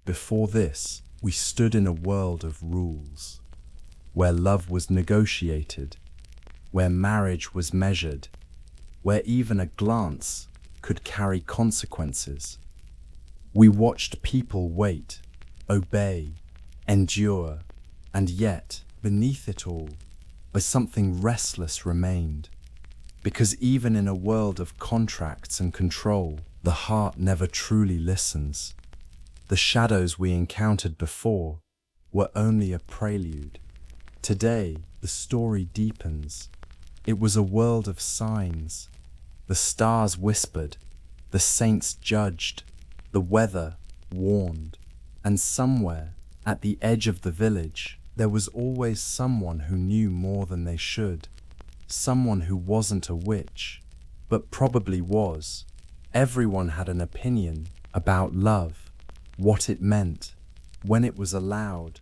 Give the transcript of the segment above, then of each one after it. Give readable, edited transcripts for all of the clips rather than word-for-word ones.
before this, we stood in a world of rules, where love was negotiated, where marriage was measured, where even a glance could carry consequences. We watched people wait, obey, endure, and yet, beneath it all, something restless remained. Because even in a world of contracts and control, the heart never truly listens. The shadows we encountered before were only a prelude. Today, the story deepens. It was a world of signs. The stars whispered, the saints judged, the weather warned, and somewhere, at the edge of the village, there was always someone who knew more than they should. Someone who wasn't a witch, but probably was. Everyone had an opinion about love, what it meant, when it was allowed,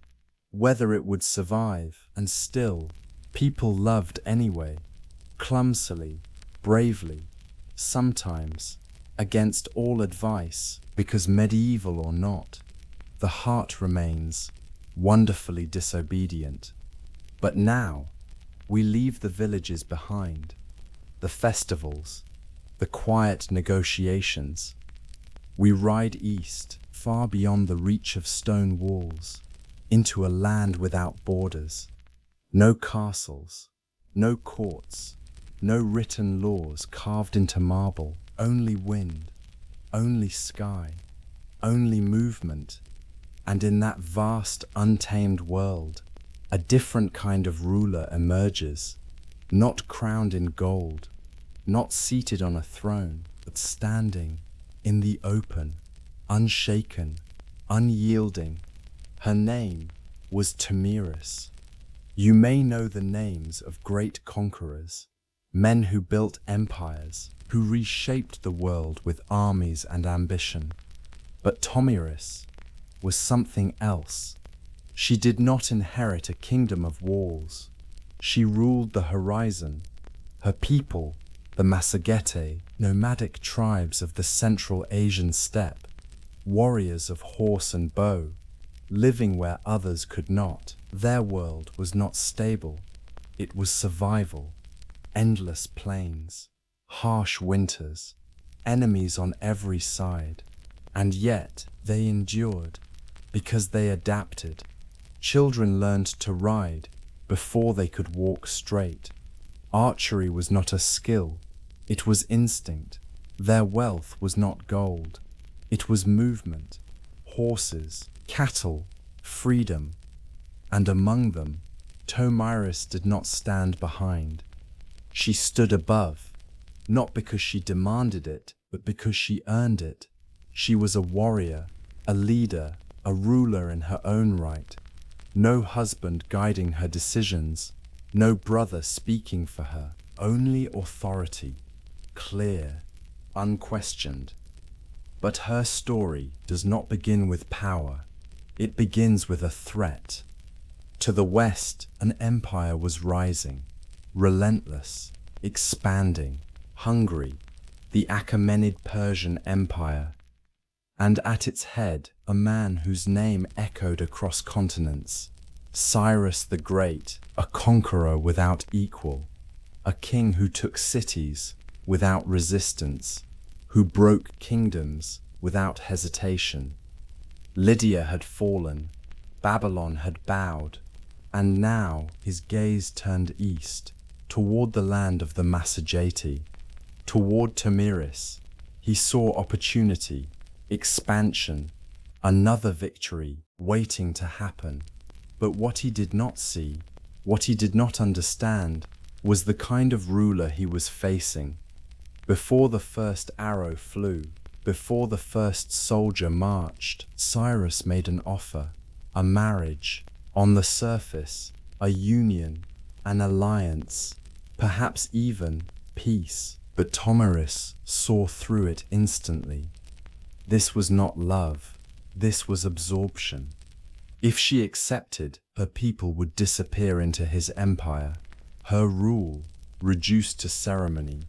whether it would survive, and still, people loved anyway, clumsily, bravely, sometimes, against all advice, because medieval or not, the heart remains wonderfully disobedient. But now, we leave the villages behind, the festivals, the quiet negotiations. We ride east, far beyond the reach of stone walls, into a land without borders. No castles, no courts, no written laws carved into marble, only wind, only sky, only movement. And in that vast, untamed world, a different kind of ruler emerges, not crowned in gold, not seated on a throne, but standing in the open, unshaken, unyielding. Her name was Tamiris. You may know the names of great conquerors, men who built empires, who reshaped the world with armies and ambition. But Tamiris was something else. She did not inherit a kingdom of walls. She ruled the horizon. Her people, the Massagete, nomadic tribes of the Central Asian steppe, warriors of horse and bow, living where others could not. Their world was not stable. It was survival. Endless plains, harsh winters, enemies on every side. And yet they endured because they adapted. Children learned to ride before they could walk straight. Archery was not a skill, it was instinct. Their wealth was not gold, it was movement, horses, cattle, freedom. And among them, Tomiris did not stand behind. She stood above, not because she demanded it, but because she earned it. She was a warrior, a leader, a ruler in her own right. No husband guiding her decisions, no brother speaking for her, only authority, clear, unquestioned. But her story does not begin with power. It begins with a threat. To the west, an empire was rising, relentless, expanding, hungry, the Achaemenid Persian Empire. And at its head, a man whose name echoed across continents, Cyrus the Great, a conqueror without equal, a king who took cities without resistance, who broke kingdoms without hesitation. Lydia had fallen, Babylon had bowed, and now his gaze turned east, toward the land of the Massagete, toward Tamiris. He saw opportunity, expansion, another victory waiting to happen. But what he did not see, what he did not understand, was the kind of ruler he was facing. Before the first arrow flew, before the first soldier marched, Cyrus made an offer, a marriage, on the surface, a union, an alliance, perhaps even peace. But Tamiris saw through it instantly. This was not love, this was absorption. If she accepted, her people would disappear into his empire, her rule reduced to ceremony,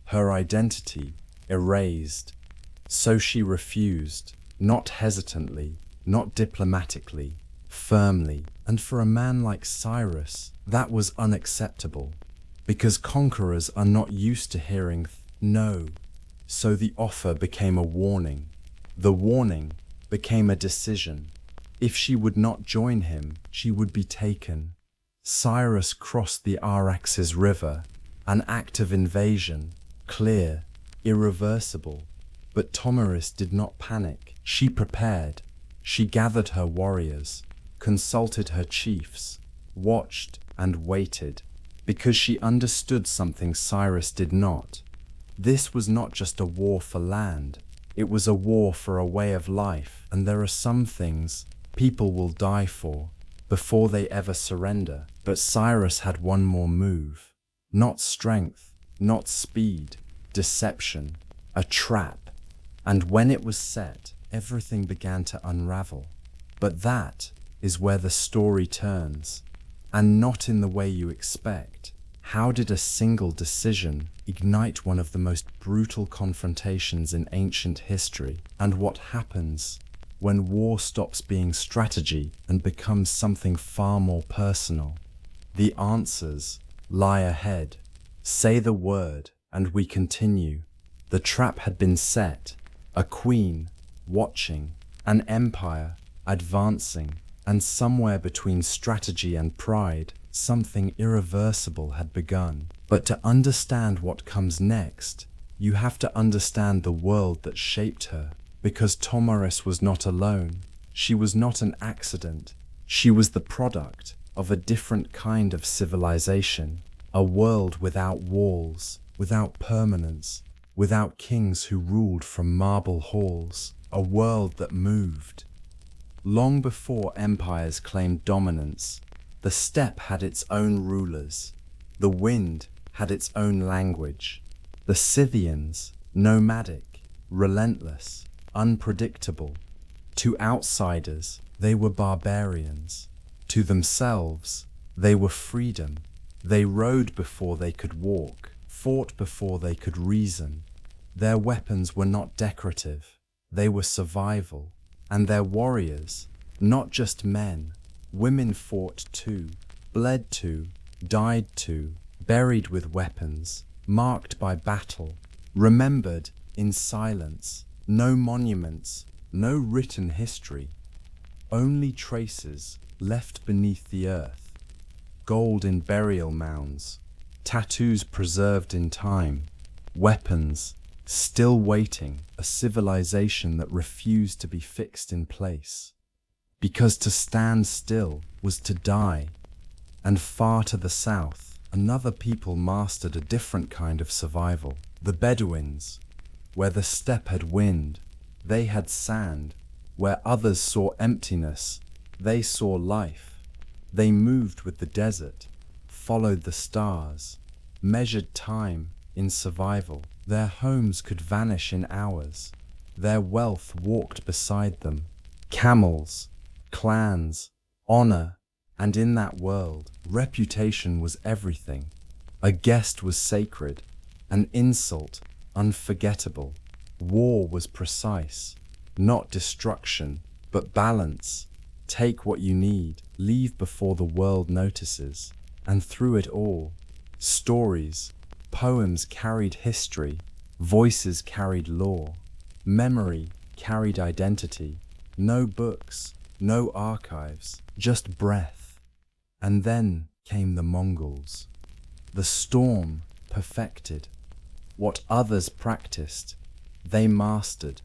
her identity erased. So she refused, not hesitantly, not diplomatically, firmly, and for a man like Cyrus, that was unacceptable, because conquerors are not used to hearing no. So the offer became a warning. The warning became a decision. If she would not join him, she would be taken. Cyrus crossed the Araxes River, an act of invasion, clear, irreversible. But Tomaris did not panic. She prepared. She gathered her warriors, consulted her chiefs, watched and waited, because she understood something Cyrus did not. This was not just a war for land. It was a war for a way of life, and there are some things people will die for before they ever surrender. But Cyrus had one more move. Not strength, not speed, deception, a trap. And when it was set, everything began to unravel. But that is where the story turns, and not in the way you expect. How did a single decision ignite one of the most brutal confrontations in ancient history? And what happens when war stops being strategy and becomes something far more personal? The answers lie ahead. Say the word, and we continue. The trap had been set. A queen watching, an empire advancing, and somewhere between strategy and pride, something irreversible had begun. But to understand what comes next, you have to understand the world that shaped her, because Tomaris was not alone. She was not an accident. She was the product of a different kind of civilization, a world without walls, without permanence, without kings who ruled from marble halls, a world that moved. Long before empires claimed dominance, the steppe had its own rulers. The wind had its own language. The Scythians, nomadic, relentless, unpredictable. To outsiders, they were barbarians. To themselves, they were freedom. They rode before they could walk, fought before they could reason. Their weapons were not decorative, they were survival. And their warriors, not just men, women fought too, bled too, died too, buried with weapons, marked by battle, remembered in silence. No monuments, no written history, only traces left beneath the earth. Gold in burial mounds, tattoos preserved in time, weapons still waiting, a civilization that refused to be fixed in place. Because to stand still was to die. And far to the south, another people mastered a different kind of survival. The Bedouins, where the steppe had wind, they had sand. Where others saw emptiness, they saw life. They moved with the desert, followed the stars, measured time in survival. Their homes could vanish in hours. Their wealth walked beside them. Camels, clans, honor, and in that world, reputation was everything. A guest was sacred, an insult unforgettable. War was precise, not destruction, but balance. Take what you need, leave before the world notices. And through it all, stories, poems carried history, voices carried law, memory carried identity. No books, no archives, just breath. And then came the Mongols. The storm perfected. What others practiced, they mastered.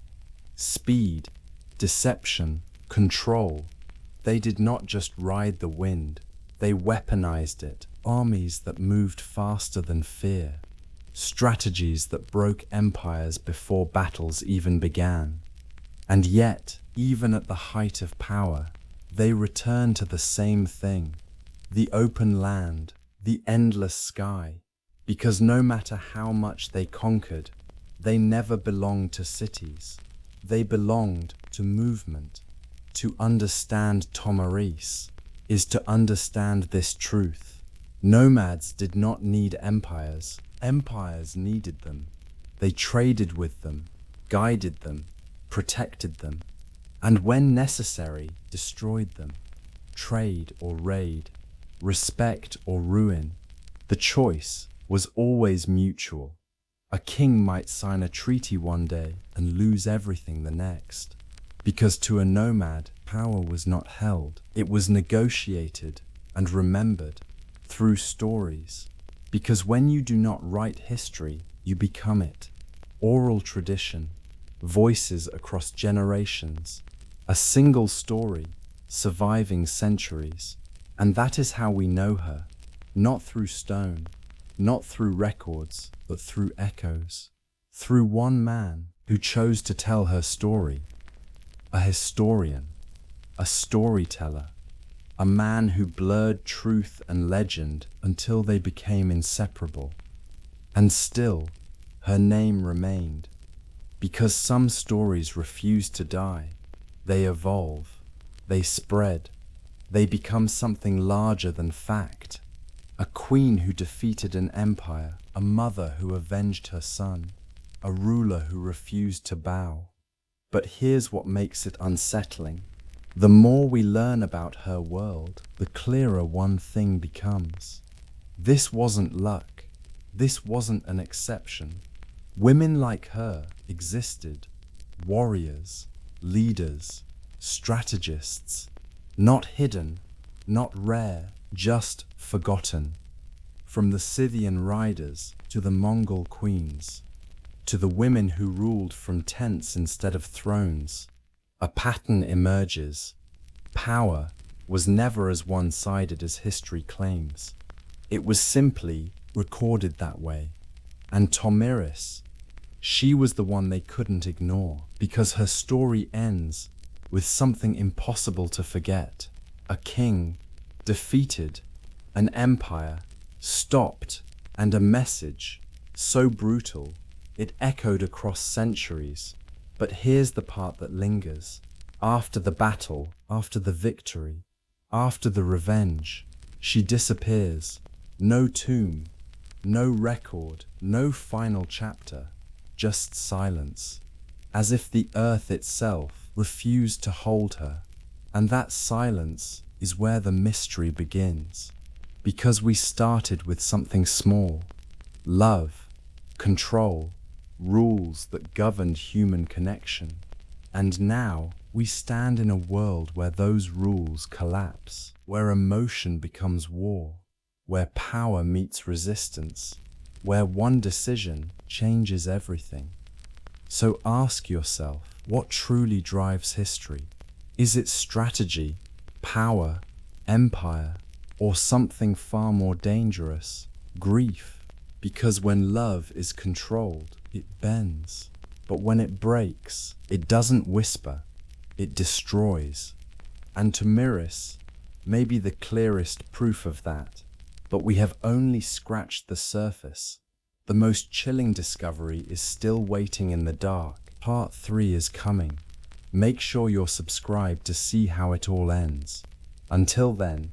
Speed, deception, control. They did not just ride the wind, they weaponized it. Armies that moved faster than fear. Strategies that broke empires before battles even began. And yet, even at the height of power, they returned to the same thing. The open land, the endless sky. Because no matter how much they conquered, they never belonged to cities. They belonged to movement. To understand Tomaris is to understand this truth. Nomads did not need empires. Empires needed them. They traded with them, guided them, protected them. and when necessary, destroyed them. Trade or raid, respect or ruin, the choice was always mutual. A king might sign a treaty one day and lose everything the next, because to a nomad, power was not held. It was negotiated and remembered through stories, because when you do not write history, you become it. Oral tradition, voices across generations, a single story surviving centuries. And that is how we know her, not through stone, not through records, but through echoes, through one man who chose to tell her story, a historian, a storyteller, a man who blurred truth and legend until they became inseparable. And still, her name remained, because some stories refuse to die. They evolve, they spread, they become something larger than fact. A queen who defeated an empire, a mother who avenged her son, a ruler who refused to bow. But here's what makes it unsettling. The more we learn about her world, the clearer one thing becomes. This wasn't luck. This wasn't an exception. Women like her existed. Warriors, leaders, strategists. Not hidden, not rare, just forgotten. From the Scythian riders to the Mongol queens, to the women who ruled from tents instead of thrones, a pattern emerges. Power was never as one-sided as history claims. It was simply recorded that way. And Tomiris, she was the one they couldn't ignore, because her story ends with something impossible to forget. A king defeated, an empire stopped, and a message so brutal it echoed across centuries. But here's the part that lingers. After the battle, after the victory, after the revenge, she disappears. No tomb, no record, no final chapter, just silence, as if the earth itself refused to hold her. And that silence is where the mystery begins, because we started with something small: love, control, rules that governed human connection. And now we stand in a world where those rules collapse, where emotion becomes war, where power meets resistance, where one decision changes everything. So ask yourself, what truly drives history? Is it strategy, power, empire, or something far more dangerous, grief? Because when love is controlled, it bends. But when it breaks, it doesn't whisper, it destroys. And Tomiris may be the clearest proof of that, but we have only scratched the surface. The most chilling discovery is still waiting in the dark. Part 3 is coming. Make sure you're subscribed to see how it all ends. Until then,